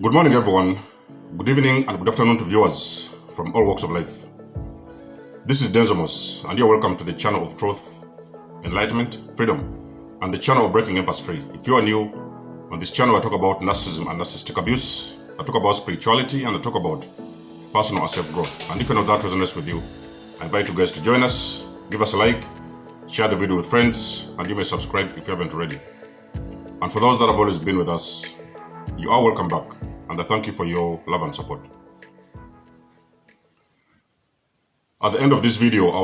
Good morning, everyone. Good evening and good afternoon to viewers from all walks of life. This is Denzomos, and you're welcome to the channel of truth, enlightenment, freedom, and the channel of breaking empaths free. If you are new on this channel, I talk about narcissism and narcissistic abuse. I talk about spirituality, and I talk about personal and self-growth. And if any of that resonates with you, I invite you guys to join us, give us a like, share the video with friends, and you may subscribe if you haven't already. And for those that have always been with us, you are welcome back, and I thank you for your love and support. At the end of this video, I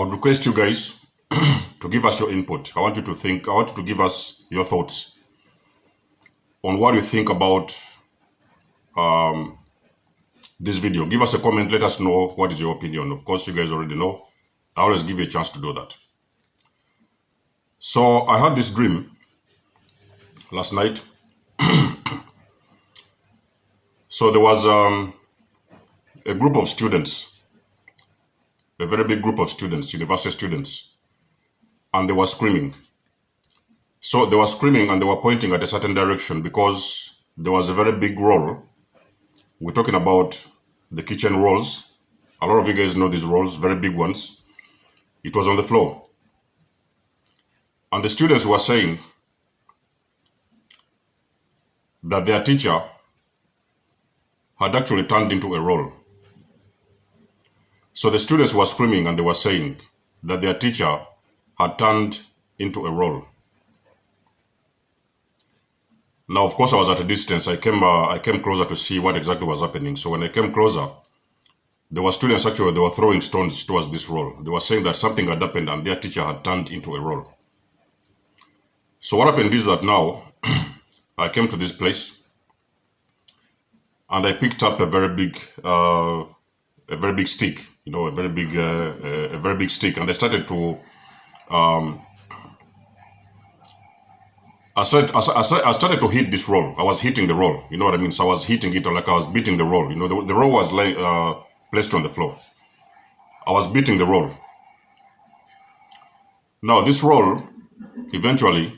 would request you guys to give us your input. I want you to give us your thoughts on what you think about this video. Give us a comment, let us know what is your opinion. Of course, you guys already know. I always give you a chance to do that. So I had this dream last night. So there was a group of students, a very big group of students, university students, and they were screaming. So they were screaming and they were pointing at a certain direction because there was a very big roll. We're talking about the kitchen rolls. A lot of you guys know these rolls, very big ones. It was on the floor. And the students were saying that their teacher had actually turned into a roll. So the students were screaming and they were saying that their teacher had turned into a roll. Now, of course, I was at a distance. I came closer to see what exactly was happening. So when I came closer, there were students actually, they were throwing stones towards this roll. They were saying that something had happened and their teacher had turned into a roll. So what happened is that now I came to this place and I picked up a very big stick, a very big stick, and I started to I started to hit this roll. I was hitting the roll, you know what I mean? So I was hitting it like I was beating the roll. The roll was placed on the floor. I was beating the roll. Now this roll, eventually,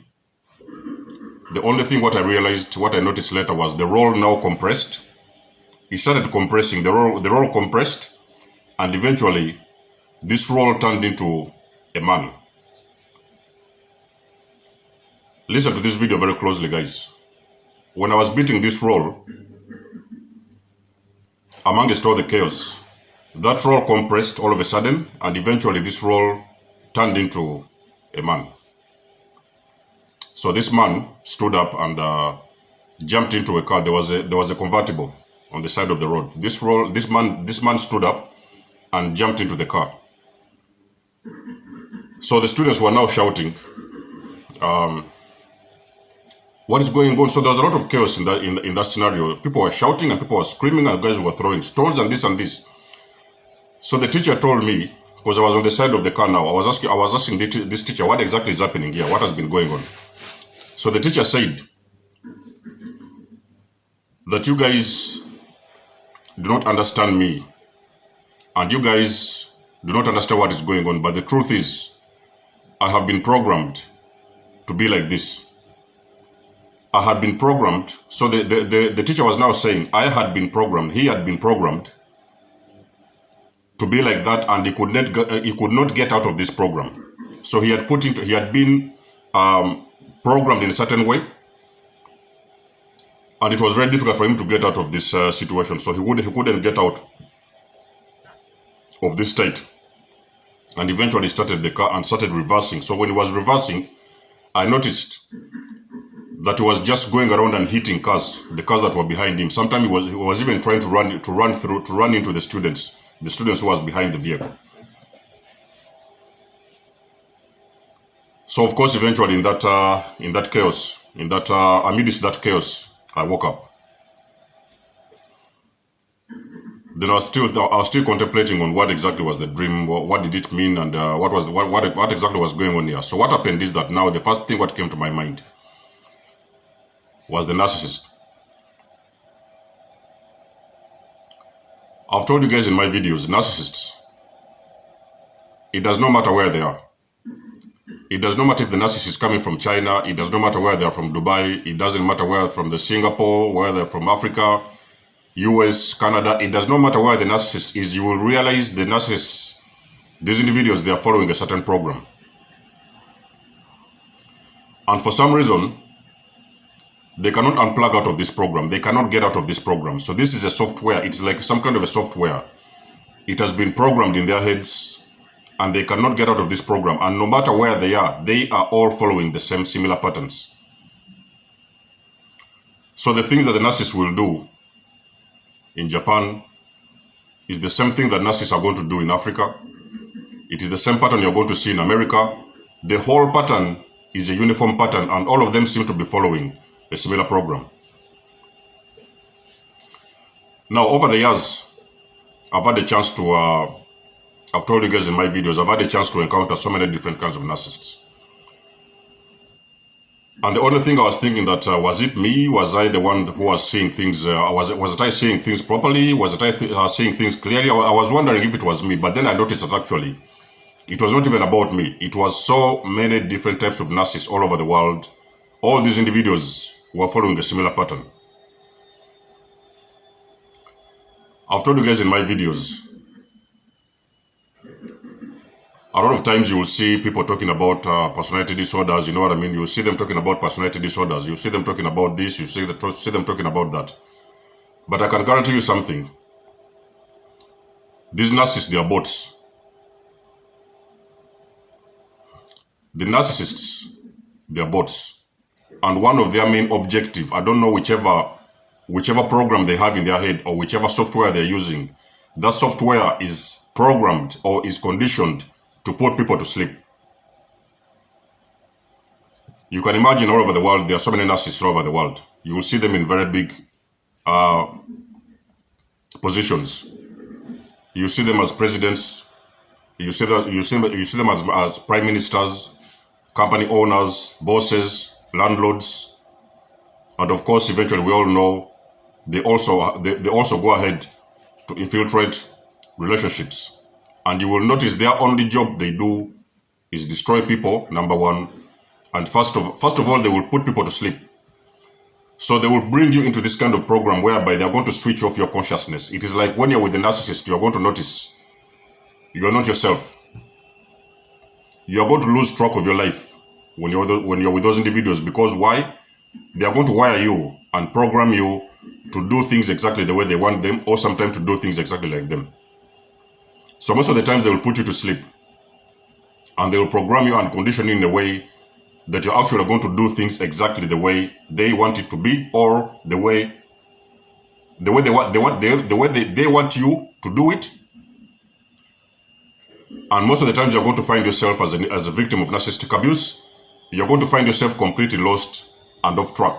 the only thing what I noticed later was the roll now compressed. It started compressing, the roll compressed, and eventually this roll turned into a man. Listen to this video very closely, guys. When I was beating this roll, amongst all the chaos, that roll compressed all of a sudden, and eventually this roll turned into a man. So this man stood up and jumped into a car. There was a convertible on the side of the road. This man stood up and jumped into the car. So the students were now shouting, what is going on? So there was a lot of chaos in that scenario. People were shouting and people were screaming and guys were throwing stones and this and this. So the teacher told me, because I was on the side of the car now, I was asking this teacher, what exactly is happening here? What has been going on? So the teacher said that you guys do not understand me and you guys do not understand what is going on. But the truth is, I have been programmed to be like this. I had been programmed. So the teacher was now saying, I had been programmed. He had been programmed to be like that, and he could not get out of this program. So he had been programmed in a certain way, and it was very difficult for him to get out of this situation. So he couldn't get out of this state, and eventually started the car and started reversing. So when he was reversing, I noticed that he was just going around and hitting cars, the cars that were behind him. Sometimes he was even trying to run into the students who was behind the vehicle. So of course, eventually amidst that chaos, I woke up. Then I was still contemplating on what exactly was the dream, what did it mean, and what exactly was going on here. So what happened is that now the first thing what came to my mind was the narcissist. I've told you guys in my videos, narcissists, it does not matter where they are. It does not matter if the narcissist is coming from China. It does not matter where they are from Dubai. It doesn't matter where from the Singapore, where they're from Africa, US, Canada. It does not matter where the narcissist is. You will realize the narcissists, these individuals, they are following a certain program. And for some reason, they cannot unplug out of this program. They cannot get out of this program. So this is a software. It's like some kind of a software. It has been programmed in their heads, and they cannot get out of this program. And no matter where they are all following the same similar patterns. So the things that the narcissists will do in Japan is the same thing that narcissists are going to do in Africa. It is the same pattern you're going to see in America. The whole pattern is a uniform pattern, and all of them seem to be following a similar program. Now, over the years, I've had a chance to, I've told you guys in my videos, I've had a chance to encounter so many different kinds of narcissists. And the only thing I was thinking that, was it me? Was I the one who was seeing things, was I seeing things properly? Was I seeing things clearly? I was wondering if it was me, but then I noticed that actually, it was not even about me. It was so many different types of narcissists all over the world. All these individuals were following a similar pattern. I've told you guys in my videos, a lot of times you will see people talking about personality disorders, you know what I mean? You will see them talking about personality disorders, you see them talking about this, you see them talking about that. But I can guarantee you something. These narcissists, they are bots. The narcissists, they are bots. And one of their main objective, I don't know whichever program they have in their head or whichever software they're using, that software is programmed or is conditioned to put people to sleep. You can imagine all over the world, there are so many narcissists all over the world. You will see them in very big positions. You see them as presidents. You see them as prime ministers, company owners, bosses, landlords, and of course, eventually, we all know they also go ahead to infiltrate relationships. And you will notice their only job they do is destroy people, number one. And first of all, they will put people to sleep. So they will bring you into this kind of program whereby they are going to switch off your consciousness. It is like when you're with the narcissist, you are going to notice you are not yourself. You are going to lose track of your life when you're with those individuals. Because why? They are going to wire you and program you to do things exactly the way they want them, or sometimes to do things exactly like them. So most of the times they will put you to sleep, and they will program you and condition you in a way that you're actually going to do things exactly the way they want it to be, or the way they want you to do it. And most of the times you're going to find yourself as a victim of narcissistic abuse. You're going to find yourself completely lost and off track.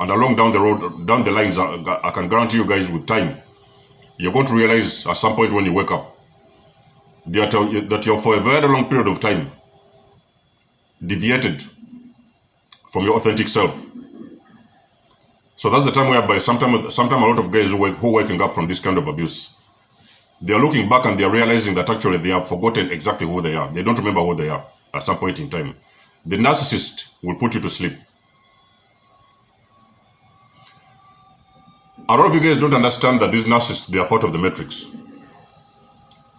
And along down the lines, I can guarantee you guys with time, you're going to realize at some point when you wake up that you're for a very long period of time deviated from your authentic self. So that's the time whereby sometimes a lot of guys who are waking up from this kind of abuse, they are looking back and they are realizing that actually they have forgotten exactly who they are. They don't remember who they are at some point in time. The narcissist will put you to sleep. A lot of you guys don't understand that these narcissists, they are part of the matrix.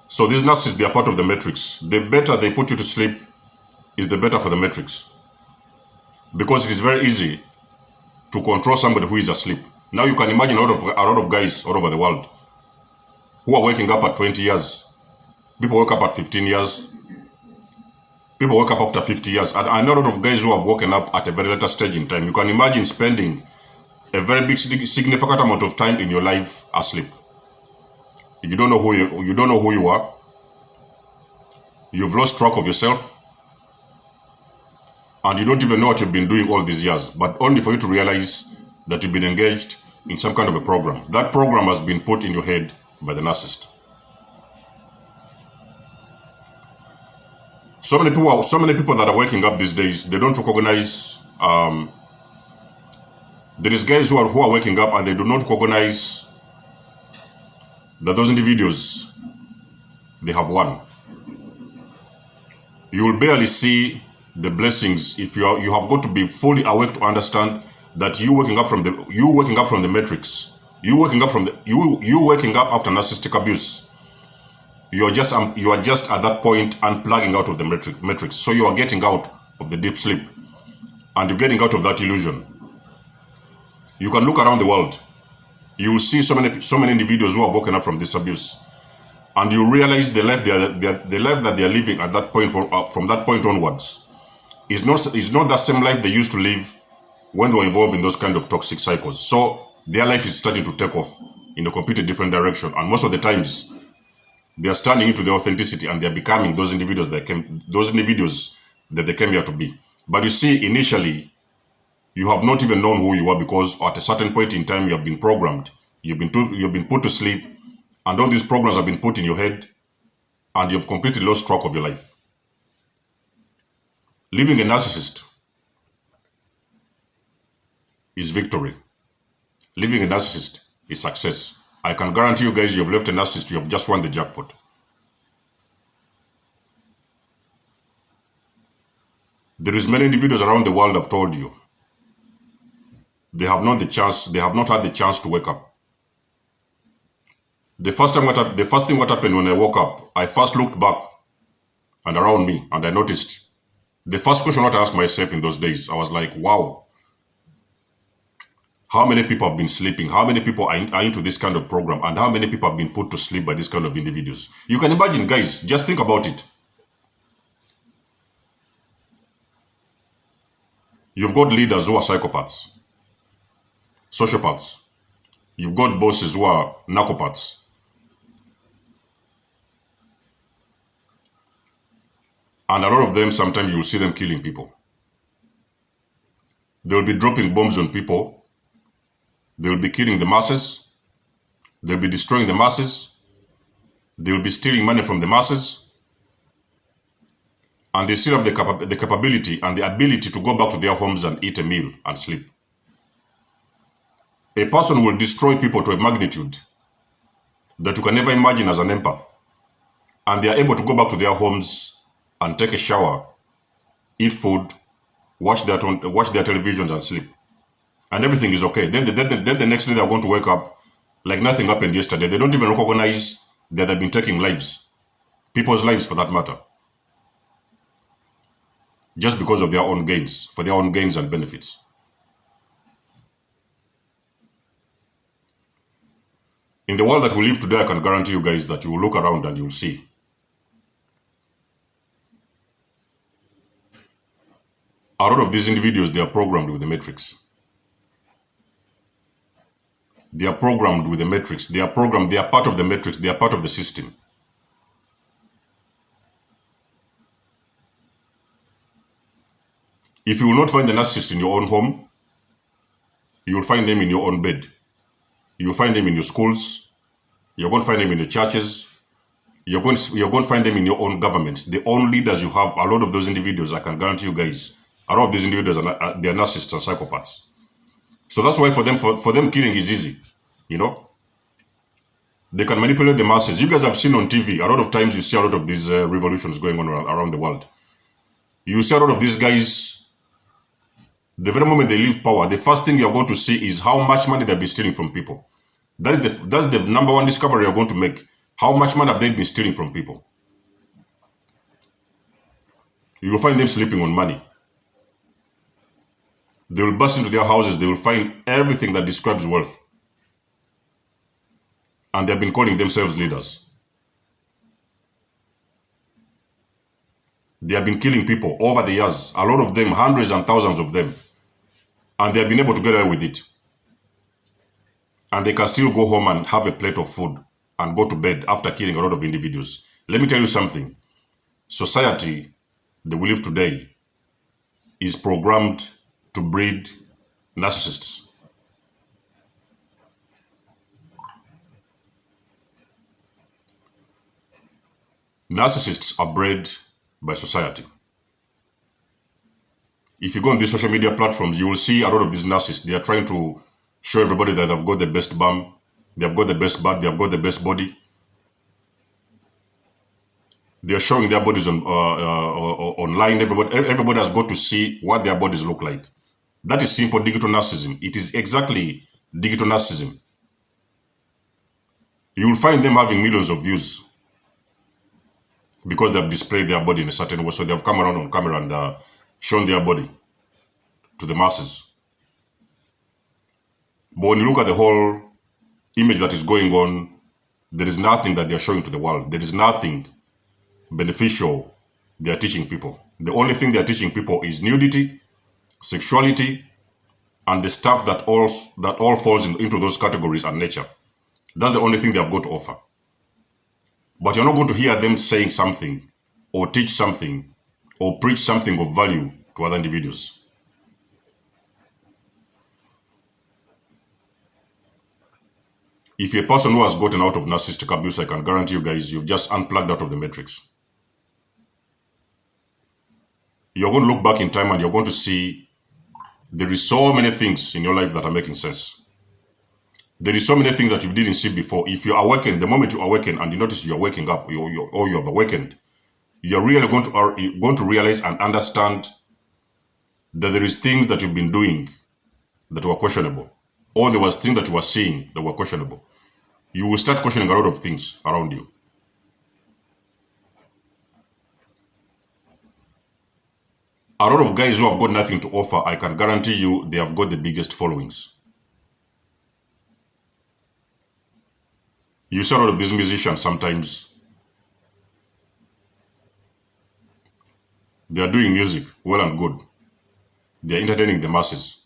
So these narcissists, they are part of the matrix. The better they put you to sleep is the better for the matrix. Because it is very easy to control somebody who is asleep. Now you can imagine a lot of guys all over the world who are waking up at 20 years. People wake up at 15 years. People wake up after 50 years. And I know a lot of guys who have woken up at a very later stage in time. You can imagine spending a very big significant amount of time in your life asleep. You don't know who you are. You've lost track of yourself. And you don't even know what you've been doing all these years, but only for you to realize that you've been engaged in some kind of a program. That program has been put in your head by the narcissist. So many people that are waking up these days, they don't recognize. There is guys who are waking up and they do not recognize that those individuals, they have won. You will barely see the blessings, if you have got to be fully awake to understand that you waking up from the matrix, you waking up after narcissistic abuse. You are just at that point unplugging out of the matrix. So you are getting out of the deep sleep, and you're getting out of that illusion. You can look around the world. You will see so many individuals who have woken up from this abuse, and you realize the life that they are living at that point from that point onwards is not that same life they used to live when they were involved in those kind of toxic cycles. So their life is starting to take off in a completely different direction, and most of the times they are standing into their authenticity, and they are becoming those individuals that they came here to be. But you see, initially, you have not even known who you are, because at a certain point in time you have been programmed. You've been put to sleep, and all these programs have been put in your head, and you've completely lost track of your life. Living a narcissist is victory. Living a narcissist is success. I can guarantee you guys, you've left a narcissist, you have just won the jackpot. There is many individuals around the world have told you they have not had the chance to wake up. The first thing what happened when I woke up, I first looked back and around me, and I noticed the first question what I asked myself in those days, I was like, wow, how many people have been sleeping? How many people are into this kind of program? And how many people have been put to sleep by this kind of individuals? You can imagine, guys, just think about it. You've got leaders who are psychopaths, sociopaths. You've got bosses who are narcopaths. And a lot of them, sometimes you will see them killing people. They'll be dropping bombs on people. They'll be killing the masses. They'll be destroying the masses. They'll be stealing money from the masses. And they still have the capability and the ability to go back to their homes and eat a meal and sleep. A person will destroy people to a magnitude that you can never imagine as an empath. And they are able to go back to their homes and take a shower, eat food, watch their televisions and sleep. And everything is okay. Then the next day they are going to wake up like nothing happened yesterday. They don't even recognize that they've been taking lives. People's lives, for that matter. Just because of their own gains, for their own gains and benefits. In the world that we live today, I can guarantee you guys that you will look around and you will see a lot of these individuals, they are programmed with the matrix. They are programmed with the matrix. They are part of the matrix. They are part of the system. If you will not find the narcissist in your own home, you will find them in your own bed. You will find them in your schools. You're going to find them in your churches. You're going to find them in your own governments. The own leaders you have, a lot of those individuals, I can guarantee you guys, a lot of these individuals they are narcissists and psychopaths. So that's why for them killing is easy. You know, they can manipulate the masses. You guys have seen on TV, a lot of times you see a lot of these revolutions going on around the world. You see a lot of these guys, the very moment they leave power, the first thing you're going to see is how much money they've been stealing from people. That's the number one discovery you're going to make. How much money have they been stealing from people? You will find them sleeping on money. They will burst into their houses. They will find everything that describes wealth. And they've been calling themselves leaders. They have been killing people over the years. A lot of them, hundreds and thousands of them. And they have been able to get away with it. And they can still go home and have a plate of food and go to bed after killing a lot of individuals. Let me tell you something. Society that we live today is programmed to breed narcissists. Narcissists are bred by society. If you go on these social media platforms, you will see a lot of these narcissists. They are trying to show everybody that they've got the best bum, they've got the best butt, they've got the best body. They are showing their bodies on online. Everybody has got to see what their bodies look like. That is simple digital narcissism. It is exactly digital narcissism. You will find them having millions of views because they have displayed their body in a certain way. So they have come around on camera and shown their body to the masses. But when you look at the whole image that is going on, there is nothing that they are showing to the world. There is nothing beneficial they are teaching people. The only thing they are teaching people is nudity, sexuality, and the stuff that all falls into those categories and nature. That's the only thing they have got to offer. But you're not going to hear them saying something or teach something or preach something of value to other individuals. If you're a person who has gotten out of narcissistic abuse, I can guarantee you guys, you've just unplugged out of the matrix. You're going to look back in time and you're going to see there is so many things in your life that are making sense. There is so many things that you didn't see before. If you awaken, the moment you awaken and you notice you're waking up, or you have awakened, you're really going to realize and understand that there is things that you've been doing that were questionable, or there was things that you were seeing that were questionable. You will start questioning a lot of things around you. A lot of guys who have got nothing to offer, I can guarantee you, they have got the biggest followings. You see a lot of these musicians sometimes, they are doing music, well and good. They are entertaining the masses.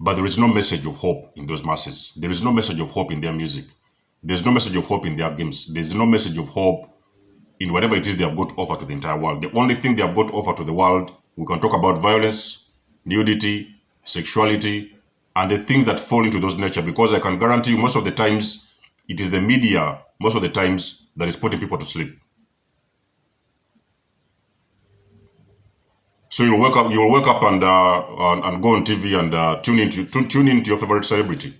But there is no message of hope in those masses. There is no message of hope in their music. There's no message of hope in their games. There's no message of hope in whatever it is they have got to offer to the entire world. The only thing they have got to offer to the world, we can talk about violence, nudity, sexuality, and the things that fall into those nature, because I can guarantee you most of the times, it is the media, most of the times, that is putting people to sleep. So you'll wake up and go on TV and tune into your favorite celebrity,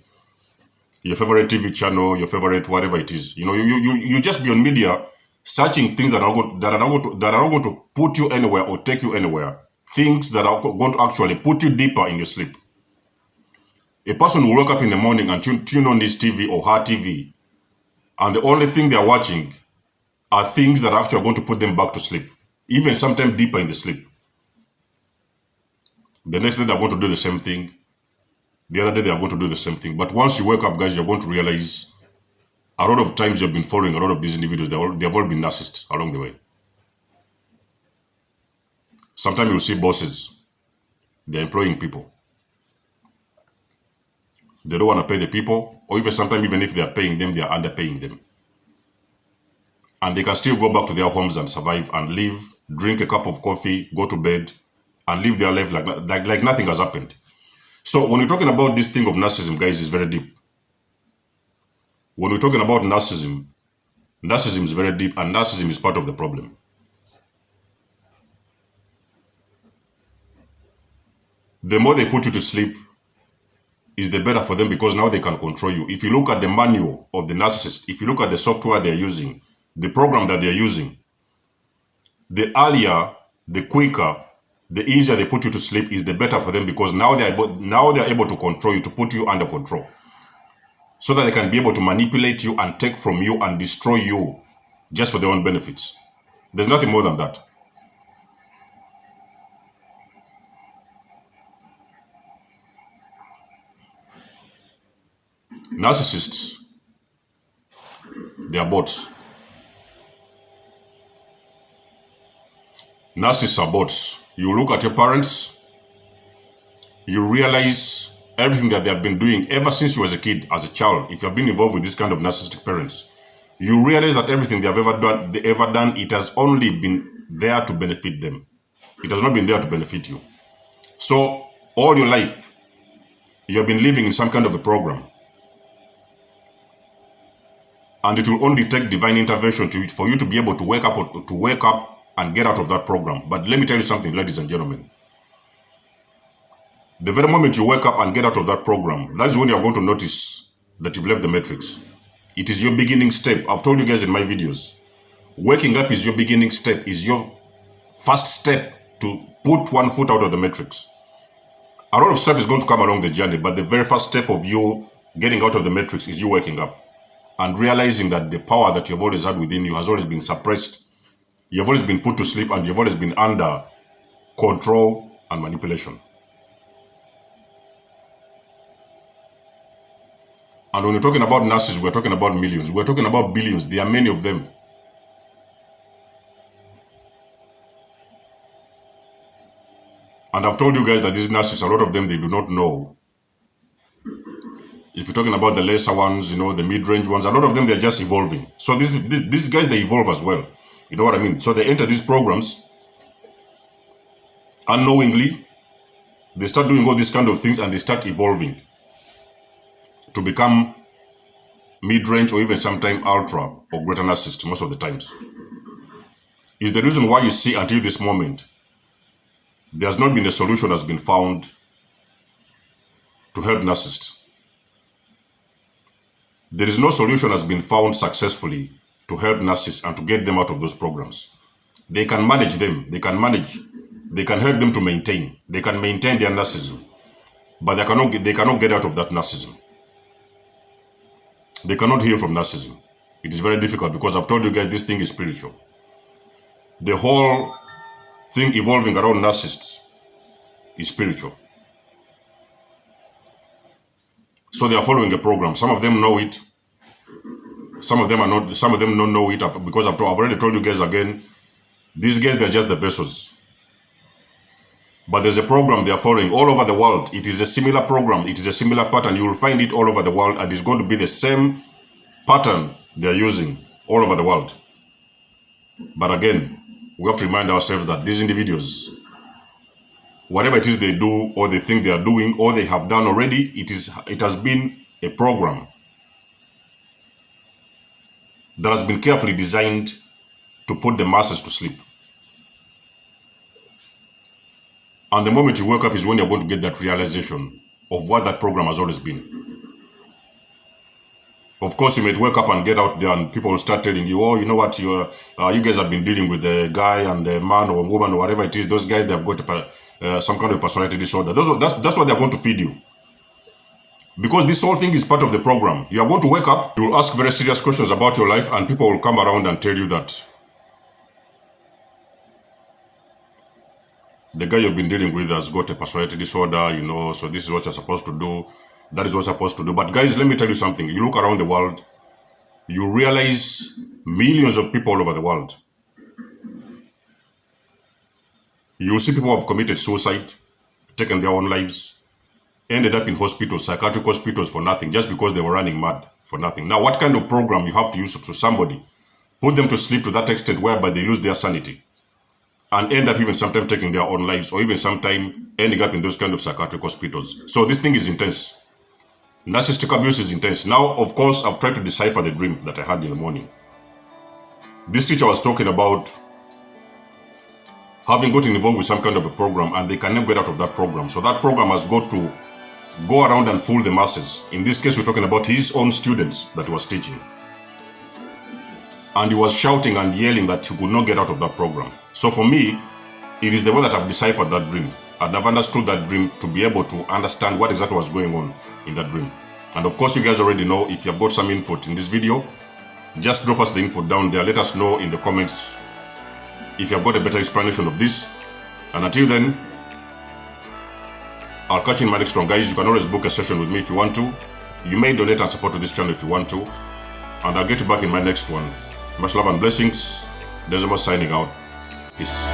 your favorite TV channel, your favorite whatever it is. You know, you just be on media searching things that are not going to put you anywhere or take you anywhere. Things that are going to actually put you deeper in your sleep. A person will wake up in the morning and tune on this TV or her TV, and the only thing they are watching are things that are actually going to put them back to sleep, even sometimes deeper in the sleep. The next day they're going to do the same thing. The other day they are going to do the same thing. But once you wake up, guys, you're going to realize a lot of times you've been following a lot of these individuals. They've all been narcissists along the way. Sometimes you'll see bosses, they're employing people. They don't want to pay the people, or even sometimes even if they are paying them, they are underpaying them. And they can still go back to their homes and survive and live, drink a cup of coffee, go to bed, and live their life like nothing has happened. So when you're talking about this thing of narcissism, guys, it's very deep. When we're talking about narcissism is very deep, and narcissism is part of the problem. The more they put you to sleep, is the better for them, because now they can control you. If you look at the manual of the narcissist, if you look at the software they're using, the program that they're using, the earlier, the quicker, the easier they put you to sleep is the better for them, because now they're able to control you, to put you under control, so that they can be able to manipulate you and take from you and destroy you just for their own benefits. There's nothing more than that. Narcissists, they are bots. Narcissists are bots. You look at your parents, you realize everything that they have been doing ever since you was a kid, as a child. If you have been involved with this kind of narcissistic parents, you realize that everything they have ever done, it has only been there to benefit them. It has not been there to benefit you. So all your life, you have been living in some kind of a program. And it will only take divine intervention for you to be able to wake up and get out of that program. But let me tell you something, ladies and gentlemen. The very moment you wake up and get out of that program, that is when you are going to notice that you've left the matrix. It is your beginning step. I've told you guys in my videos, Waking up is your beginning step, is your first step to put one foot out of the matrix. A lot of stuff is going to come along the journey, but the very first step of you getting out of the matrix is you waking up and realizing that the power that you've always had within you has always been suppressed. You've always been put to sleep and you've always been under control and manipulation. And when we're talking about narcissists, we're talking about millions. We're talking about billions. There are many of them. And I've told you guys that these narcissists, a lot of them, they do not know. If you're talking about the lesser ones, you know, the mid-range ones, a lot of them, they're just evolving. So these guys, they evolve as well. You know what I mean? So they enter these programs unknowingly. They start doing all these kind of things and they start evolving to become mid-range or even sometimes ultra or greater narcissist most of the times. Is the reason why you see until this moment there's not been a solution that's been found to help narcissists. There is no solution that's been found successfully to help narcissists and to get them out of those programs. They can manage them, they can help them to maintain. They can maintain their narcissism, but they cannot get out of that narcissism. They cannot heal from narcissism. It is very difficult because I've told you guys this thing is spiritual. The whole thing evolving around narcissists is spiritual. So they are following a program. Some of them know it. Some of them are not. Some of them don't know it because I've already told you guys again. These guys, they're just the vessels. But there's a program they are following all over the world. It is a similar program. It is a similar pattern. You will find it all over the world, and it's going to be the same pattern they are using all over the world. But again, we have to remind ourselves that these individuals, whatever it is they do or they think they are doing or they have done already, it has been a program that has been carefully designed to put the masses to sleep. And the moment you wake up is when you're going to get that realization of what that program has always been. Of course, you might wake up and get out there and people will start telling you, oh, you know what, you guys have been dealing with a guy and a man or a woman or whatever it is. Those guys, they've got some kind of personality disorder. That's what they're going to feed you. Because this whole thing is part of the program. You are going to wake up, you will ask very serious questions about your life, and people will come around and tell you that the guy you've been dealing with has got a personality disorder, you know, so this is what you're supposed to do. That is what you're supposed to do. But guys, let me tell you something. You look around the world, you realize millions of people all over the world. You'll see people who have committed suicide, taken their own lives, ended up in hospitals, psychiatric hospitals for nothing, just because they were running mad for nothing. Now, what kind of program you have to use to somebody? Put them to sleep to that extent whereby they lose their sanity and end up even sometimes taking their own lives, or even sometimes ending up in those kind of psychiatric hospitals. So this thing is intense. Narcissistic abuse is intense. Now, of course, I've tried to decipher the dream that I had in the morning. This teacher was talking about having gotten involved with some kind of a program and they can never get out of that program. So that program has got to go around and fool the masses. In this case, we're talking about his own students that he was teaching. And he was shouting and yelling that he could not get out of that program. So for me, it is the way that I've deciphered that dream. And I've understood that dream to be able to understand what exactly was going on in that dream. And of course, you guys already know, if you've got some input in this video, just drop us the input down there. Let us know in the comments if you've got a better explanation of this. And until then, I'll catch you in my next one. Guys, you can always book a session with me if you want to. You may donate and support to this channel if you want to. And I'll get you back in my next one. Much love and blessings. Desmos signing out. Peace.